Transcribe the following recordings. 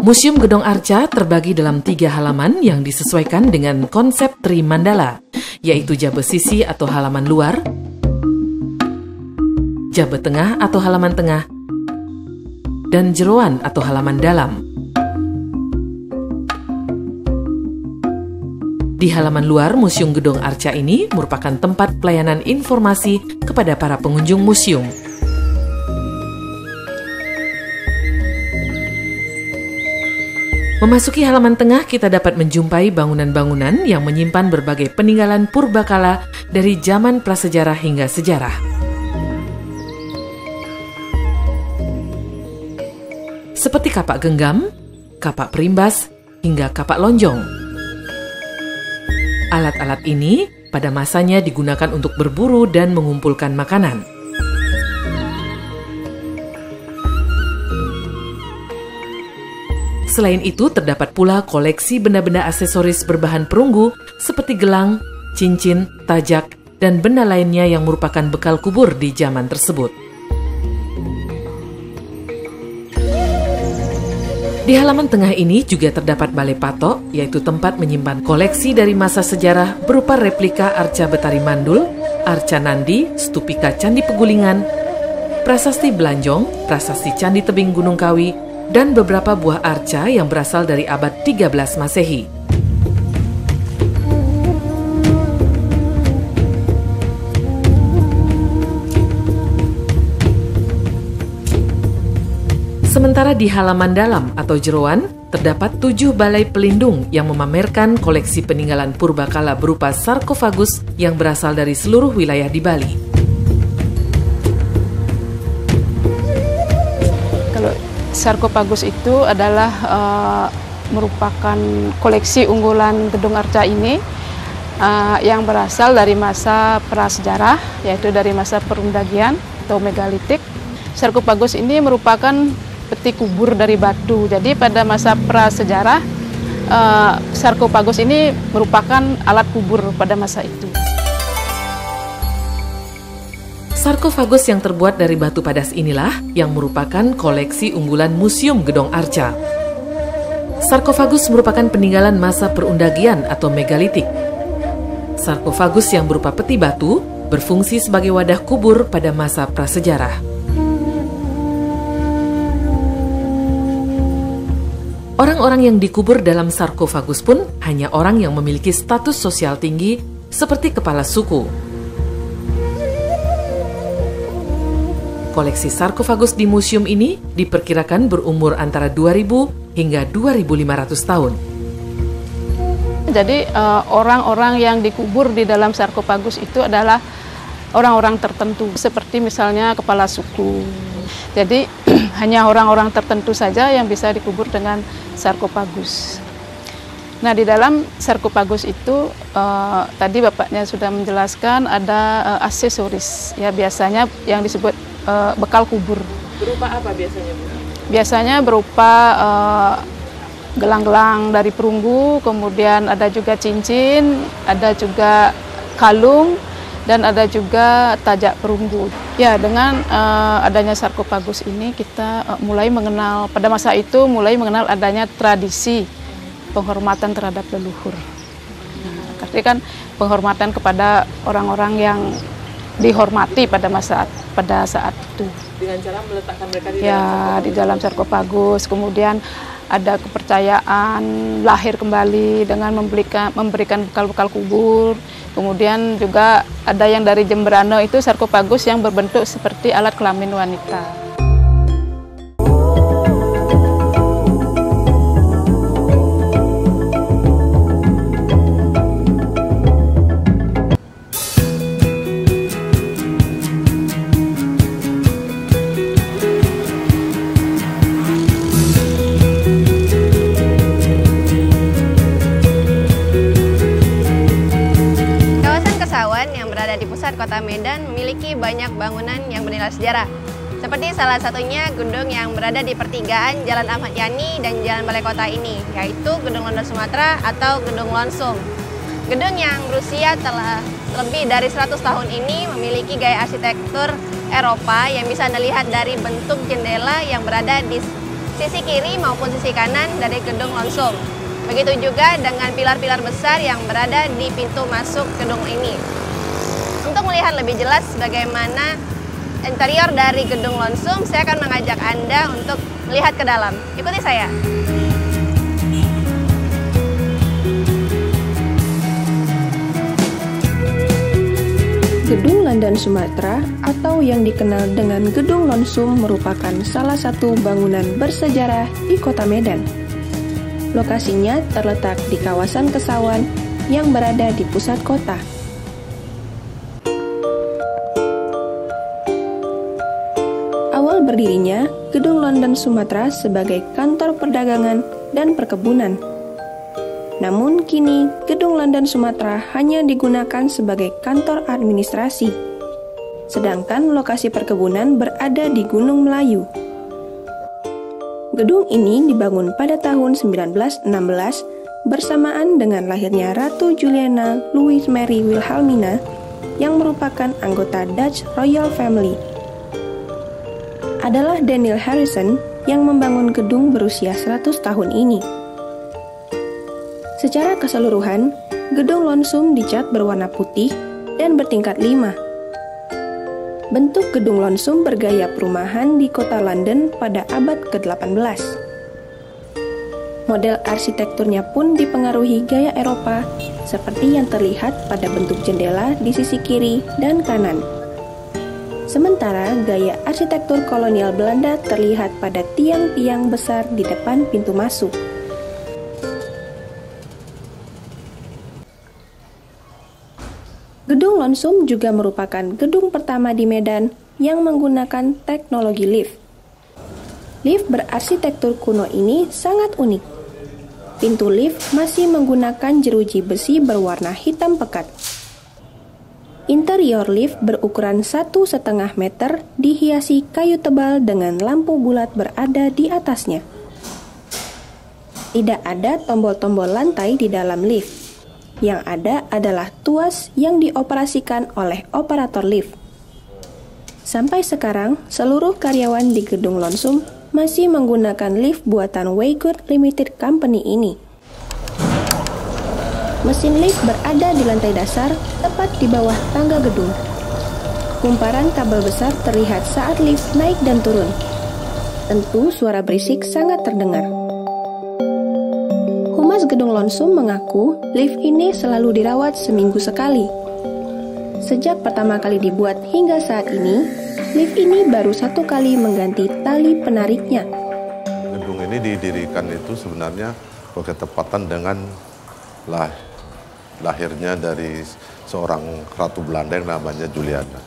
Museum Gedong Arca terbagi dalam 3 halaman yang disesuaikan dengan konsep Trimandala, yaitu Jabe Sisi atau halaman luar, Jabe Tengah atau halaman tengah, dan Jeroan atau halaman dalam. Di halaman luar Museum Gedong Arca ini merupakan tempat pelayanan informasi kepada para pengunjung museum. Memasuki halaman tengah, kita dapat menjumpai bangunan-bangunan yang menyimpan berbagai peninggalan purbakala dari zaman prasejarah hingga sejarah. Seperti kapak genggam, kapak perimbas, hingga kapak lonjong. Alat-alat ini pada masanya digunakan untuk berburu dan mengumpulkan makanan. Selain itu, terdapat pula koleksi benda-benda aksesoris berbahan perunggu seperti gelang, cincin, tajak, dan benda lainnya yang merupakan bekal kubur di zaman tersebut. Di halaman tengah ini juga terdapat balai patok, yaitu tempat menyimpan koleksi dari masa sejarah berupa replika arca Betari Mandul, arca Nandi, stupika Candi Pegulingan, prasasti Belanjong, prasasti Candi Tebing Gunung Kawi, dan beberapa buah arca yang berasal dari abad 13 Masehi. Sementara di halaman dalam atau jeroan, terdapat 7 balai pelindung yang memamerkan koleksi peninggalan purbakala berupa sarkofagus yang berasal dari seluruh wilayah di Bali. Sarkofagus itu adalah merupakan koleksi unggulan Gedong Arca ini yang berasal dari masa prasejarah, yaitu dari masa perundagian atau megalitik. Sarkofagus ini merupakan peti kubur dari batu. Jadi pada masa prasejarah, sarkofagus ini merupakan alat kubur pada masa itu. Sarkofagus yang terbuat dari batu padas inilah yang merupakan koleksi unggulan Museum Gedong Arca. Sarkofagus merupakan peninggalan masa perundagian atau megalitik. Sarkofagus yang berupa peti batu berfungsi sebagai wadah kubur pada masa prasejarah. Orang-orang yang dikubur dalam sarkofagus pun hanya orang yang memiliki status sosial tinggi seperti kepala suku. Koleksi sarkofagus di museum ini diperkirakan berumur antara 2000 hingga 2500 tahun. Jadi orang-orang yang dikubur di dalam sarkofagus itu adalah orang-orang tertentu, seperti misalnya kepala suku. Jadi hanya orang-orang tertentu saja yang bisa dikubur dengan sarkofagus. Nah, di dalam sarkofagus itu tadi Bapaknya sudah menjelaskan ada aksesoris, ya biasanya yang disebut bekal kubur. Berupa apa biasanya, Bu? Biasanya berupa gelang-gelang dari perunggu, kemudian ada juga cincin, ada juga kalung, dan ada juga tajak perunggu. Ya, dengan adanya sarkofagus ini kita mulai mengenal, pada masa itu mulai mengenal adanya tradisi penghormatan terhadap leluhur. Nah, artinya kan penghormatan kepada orang-orang yang dihormati pada saat itu. Dengan cara meletakkan mereka di dalam sarkofagus. Kemudian ada kepercayaan lahir kembali dengan memberikan bekal-bekal kubur. Kemudian juga ada yang dari Jemberana itu sarkofagus yang berbentuk seperti alat kelamin wanita. Kota Medan memiliki banyak bangunan yang bernilai sejarah. Seperti salah satunya gedung yang berada di pertigaan Jalan Ahmad Yani dan Jalan Balai Kota ini, yaitu Gedung London Sumatera atau Gedung Lonsum. Gedung yang berusia telah lebih dari 100 tahun ini memiliki gaya arsitektur Eropa yang bisa Anda lihat dari bentuk jendela yang berada di sisi kiri maupun sisi kanan dari gedung Lonsum. Begitu juga dengan pilar-pilar besar yang berada di pintu masuk gedung ini. Untuk melihat lebih jelas bagaimana interior dari gedung Lonsum, saya akan mengajak Anda untuk melihat ke dalam. Ikuti saya. Gedung London Sumatra atau yang dikenal dengan Gedung Lonsum merupakan salah satu bangunan bersejarah di Kota Medan. Lokasinya terletak di kawasan Kesawan yang berada di pusat kota. Awal berdirinya Gedung London Sumatra sebagai kantor perdagangan dan perkebunan. Namun kini Gedung London Sumatra hanya digunakan sebagai kantor administrasi, sedangkan lokasi perkebunan berada di Gunung Melayu. Gedung ini dibangun pada tahun 1916 bersamaan dengan lahirnya Ratu Juliana Louise Mary Wilhelmina yang merupakan anggota Dutch Royal Family. Adalah Daniel Harrison yang membangun gedung berusia 100 tahun ini. Secara keseluruhan, Gedung Lonsum dicat berwarna putih dan bertingkat 5. Bentuk Gedung Lonsum bergaya perumahan di kota London pada abad ke-18. Model arsitekturnya pun dipengaruhi gaya Eropa, seperti yang terlihat pada bentuk jendela di sisi kiri dan kanan. Sementara gaya arsitektur kolonial Belanda terlihat pada tiang-tiang besar di depan pintu masuk. Gedung Lonsum juga merupakan gedung pertama di Medan yang menggunakan teknologi lift. Lift berarsitektur kuno ini sangat unik. Pintu lift masih menggunakan jeruji besi berwarna hitam pekat. Interior lift berukuran 1,5 meter dihiasi kayu tebal dengan lampu bulat berada di atasnya. Tidak ada tombol-tombol lantai di dalam lift. Yang ada adalah tuas yang dioperasikan oleh operator lift. Sampai sekarang, seluruh karyawan di Gedung Lonsum masih menggunakan lift buatan Waygood Limited Company ini. Mesin lift berada di lantai dasar, tepat di bawah tangga gedung. Kumparan kabel besar terlihat saat lift naik dan turun. Tentu suara berisik sangat terdengar. Humas Gedung Lonsum mengaku lift ini selalu dirawat seminggu sekali. Sejak pertama kali dibuat hingga saat ini, lift ini baru 1 kali mengganti tali penariknya. Gedung ini didirikan itu sebenarnya bertepatan dengan lahirnya dari seorang ratu Belanda yang namanya Juliana.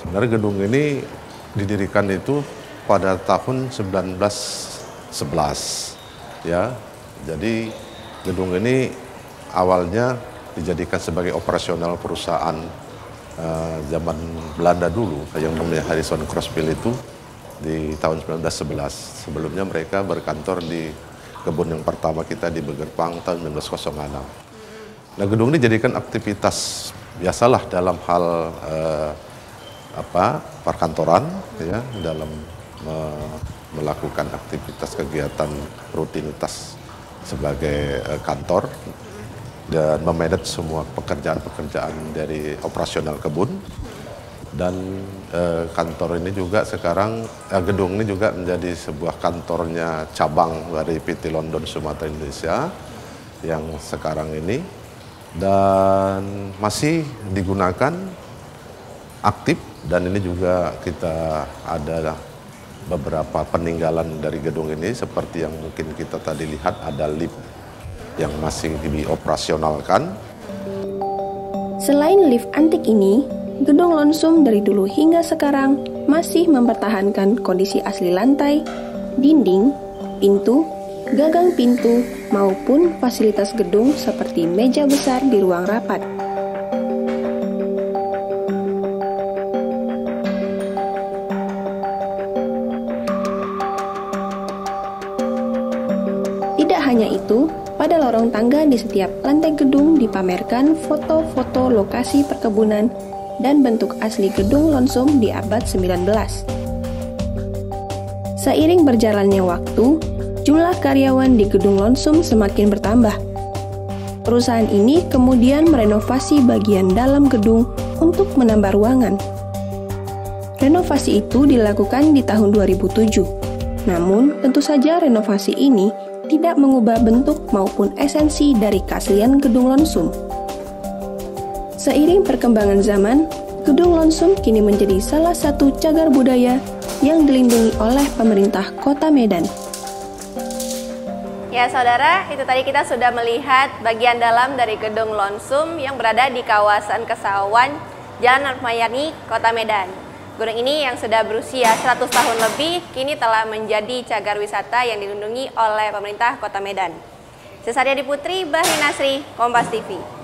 Sebenarnya gedung ini didirikan itu pada tahun 1911, ya. Jadi gedung ini awalnya dijadikan sebagai operasional perusahaan zaman Belanda dulu yang namanya Harrison Crossfield itu di tahun 1911. Sebelumnya mereka berkantor di kebun yang pertama kita di Begerpang tahun 1906. Nah, gedung ini dijadikan aktivitas biasalah dalam hal perkantoran, ya, dalam melakukan aktivitas kegiatan rutinitas sebagai kantor dan memanage semua pekerjaan-pekerjaan dari operasional kebun. Dan kantor ini juga sekarang, gedung ini juga menjadi sebuah kantornya cabang dari PT London Sumatra Indonesia yang sekarang ini, dan masih digunakan aktif. Dan ini juga kita ada beberapa peninggalan dari gedung ini, seperti yang mungkin kita tadi lihat, ada lift yang masih dioperasionalkan. Selain lift antik ini, Gedung Lonsum dari dulu hingga sekarang masih mempertahankan kondisi asli lantai, dinding, pintu, gagang pintu, maupun fasilitas gedung seperti meja besar di ruang rapat. Tidak hanya itu, pada lorong tangga di setiap lantai gedung dipamerkan foto-foto lokasi perkebunan dan bentuk asli Gedung Lonsum di abad 19. Seiring berjalannya waktu, jumlah karyawan di Gedung Lonsum semakin bertambah. Perusahaan ini kemudian merenovasi bagian dalam gedung untuk menambah ruangan. Renovasi itu dilakukan di tahun 2007. Namun, tentu saja renovasi ini tidak mengubah bentuk maupun esensi dari keaslian Gedung Lonsum. Seiring perkembangan zaman, Gedung Lonsum kini menjadi salah satu cagar budaya yang dilindungi oleh pemerintah Kota Medan. Ya saudara, itu tadi kita sudah melihat bagian dalam dari Gedung Lonsum yang berada di kawasan Kesawan, Jalan Ahmad-Yani, Kota Medan. Gedung ini yang sudah berusia 100 tahun lebih, kini telah menjadi cagar wisata yang dilindungi oleh pemerintah Kota Medan. Cesaria Diputri, Bahri Nasri, Kompas TV.